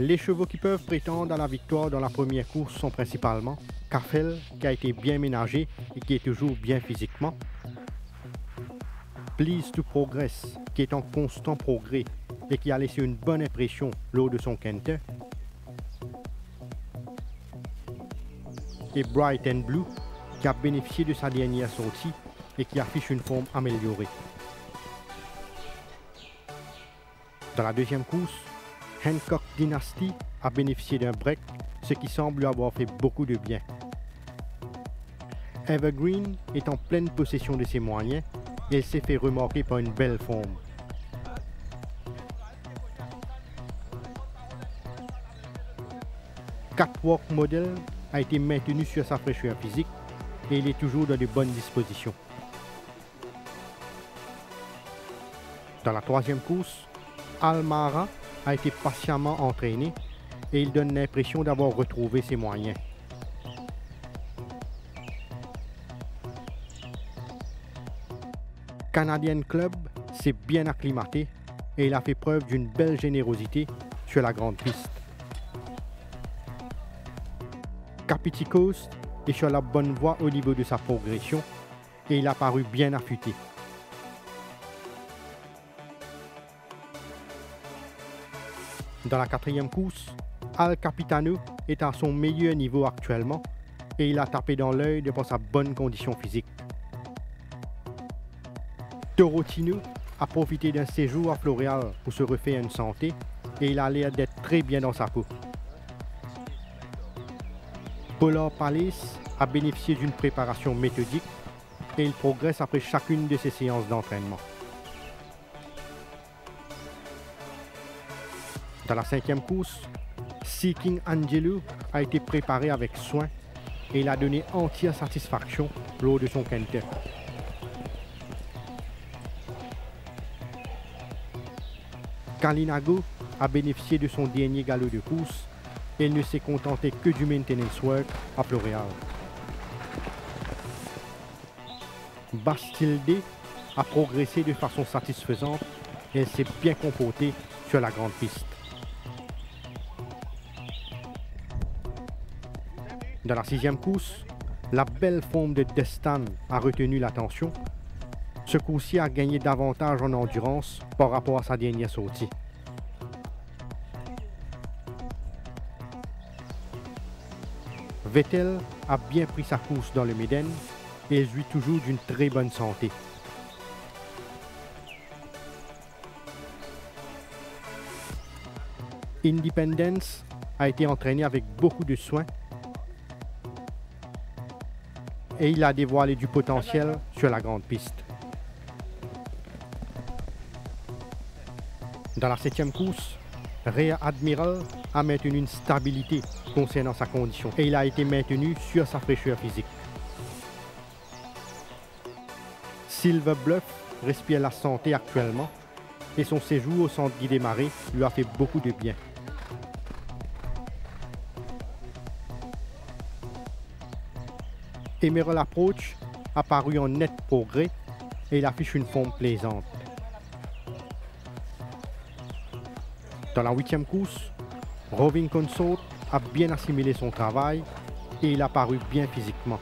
Les chevaux qui peuvent prétendre à la victoire dans la première course sont principalement Kafel, qui a été bien ménagé et qui est toujours bien physiquement, Please to Progress, qui est en constant progrès et qui a laissé une bonne impression lors de son quintet, et Bright and Blue, qui a bénéficié de sa dernière sortie et qui affiche une forme améliorée. Dans la deuxième course, Hancock Dynasty a bénéficié d'un break, ce qui semble lui avoir fait beaucoup de bien. Evergreen est en pleine possession de ses moyens et elle s'est fait remarquer par une belle forme. Catwalk Model a été maintenu sur sa fraîcheur physique et il est toujours dans de bonnes dispositions. Dans la troisième course, Almara a été patiemment entraîné et il donne l'impression d'avoir retrouvé ses moyens. Canadian Club s'est bien acclimaté et il a fait preuve d'une belle générosité sur la grande piste. Capiti Coast est sur la bonne voie au niveau de sa progression et il a paru bien affûté. Dans la quatrième course, Al Capitano est à son meilleur niveau actuellement et il a tapé dans l'œil devant sa bonne condition physique. Torotino a profité d'un séjour à Floréal pour se refaire une santé et il a l'air d'être très bien dans sa peau. Polar Palace a bénéficié d'une préparation méthodique et il progresse après chacune de ses séances d'entraînement. Dans la cinquième course, Seeking Angelo a été préparé avec soin et il a donné entière satisfaction lors de son quintet. Kalinago a bénéficié de son dernier galop de course et il ne s'est contenté que du maintenance work à Floréal. Bastilde a progressé de façon satisfaisante et elle s'est bien comportée sur la grande piste. Dans la sixième course, la belle forme de Destan a retenu l'attention. Ce coup-ci a gagné davantage en endurance par rapport à sa dernière sortie. Vettel a bien pris sa course dans le Méden et jouit toujours d'une très bonne santé. Independence a été entraîné avec beaucoup de soin et il a dévoilé du potentiel sur la grande piste. Dans la septième course, Rear Admiral a maintenu une stabilité concernant sa condition et il a été maintenu sur sa fraîcheur physique. Silver Bluff respire la santé actuellement et son séjour au centre Guy Desmarais lui a fait beaucoup de bien. Emerald Approach a paru en net progrès et il affiche une forme plaisante. Dans la huitième course, Roving Consort a bien assimilé son travail et il a paru bien physiquement.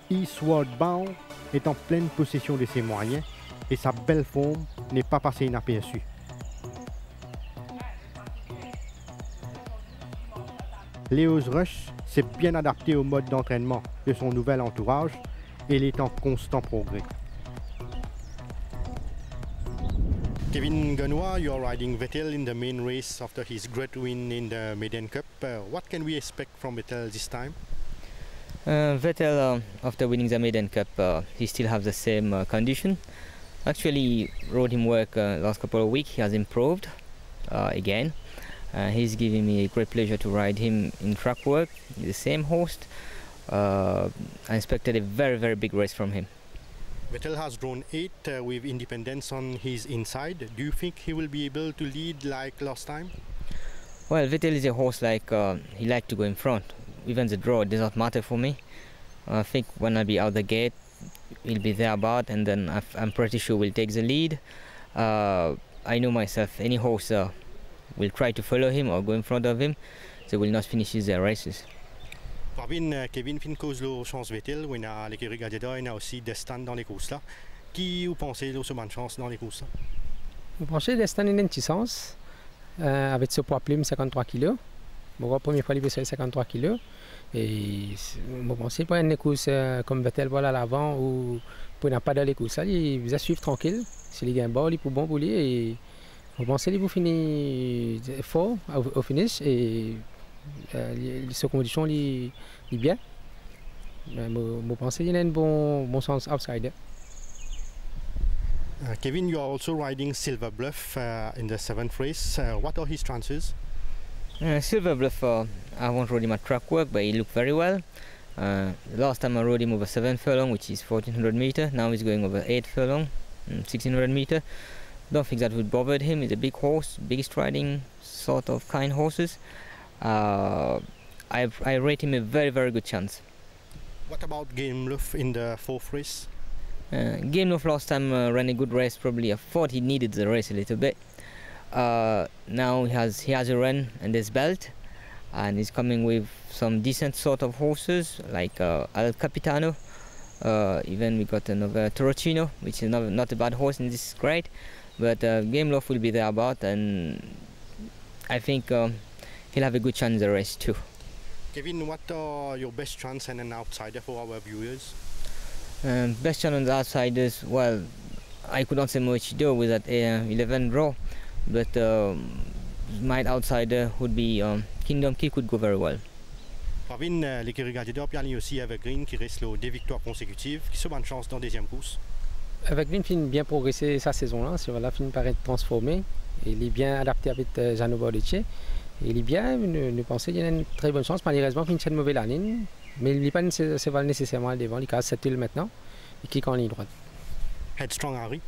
Eastward Bound est en pleine possession de ses moyens et sa belle forme n'est pas passée inaperçue. Leo's Rush s'est bien adapté au mode d'entraînement de son nouvel entourage et il est en constant progrès. Kevin Ganois, you are riding Vettel in the main race after his great win in the Maiden Cup. What can we expect from Vettel this time? Vettel, after winning the Maiden Cup, he still has the same condition. Actually, rode him work last couple of weeks. He has improved again. He's giving me a great pleasure to ride him in track work. He's the same horse. I expected a very big race from him. Vettel has drawn 8 with Independence on his inside. Do you think he will be able to lead like last time? Well, Vettel is a horse like he likes to go in front. Even the draw does not matter for me. I think when I be out the gate, he'll be there about, and then I'm pretty sure we'll take the lead. I know myself, any horse will try to follow him or go in front of him, they will not finish their races. Kevin fin cause lo chance Vettel, où il y a l'écurie Gladiator, il y a aussi Destin dans les courses là. Qui vous pensez lo bonne chance dans les courses là? Vous pensez Destin une chance avec ce poids plume 53 kg. Bon, la première fois il fait 53 kg. Et vous pensez pour une course comme Vettel voilà à l'avant ou pour n'a pas dans les courses là, il va suivre tranquille. Si les gains il pour bon pour lui et vous pensez qu'il vous finit fort au finish et ces conditions sont bien. Je pense qu'il y a un bon sens outsider. Kevin, you are also riding Silver Bluff in the 7th race. What are his chances? Silver Bluff, I haven't rode him at track work, but he looked very well. Last time I rode him over 7 furlong, which is 1400 meters. Now he's going over 8 furlong, 1600 meters. Don't think that would bother him. He's a big horse, big striding sort of kind horses. I rate him a very, very good chance. What about Game Love in the 4th race? Game Love last time ran a good race. Probably I thought he needed the race a little bit. Now he has a run and his belt, and he's coming with some decent sort of horses like El Capitano. Even we got another Torocino, which is not a bad horse in this grade. But Game Love will be there about, and I think he'll have a good chance in the race too. Kevin, what are your best chance and an outsider for our viewers? Best chance on the outsiders, well, I could not say much though with that 11 draw, but my outsider would be Kingdom Key, could go very well. Parvin, l'écurie Gladiator, puis il y a aussi Evergreen qui reste là 2 victoires consécutives, qui se bonne chance dans la deuxième course. Evergreen finit bien progressé sa saison là, sur la fin par être transformé. Il est bien adapté avec Gianno Bordice. Il est bien, nous pensons qu'il y a une très bonne chance. Malheureusement, il finit une mauvaise ligne, mais il n'est pas nécessairement devant. Il casse 7 maintenant, il clique en ligne droite. Headstrong Harry.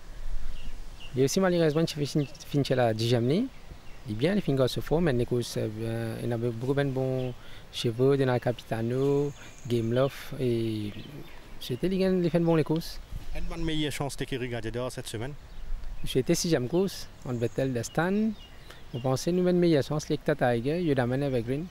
Il y a aussi malheureusement il finit la 10e ligne. Il est bien, il finit se forme, mais il a beaucoup de bons chevaux, il y a Capitano, Game Love, et c'était les fait bon les courses. Une bonne meilleure chance d'écurie Gladiator cette semaine. J'ai été 6e course, en Vettel de Stan. On pensait nous mettre une meilleure chance, les Tiger, Yodaman Evergreen.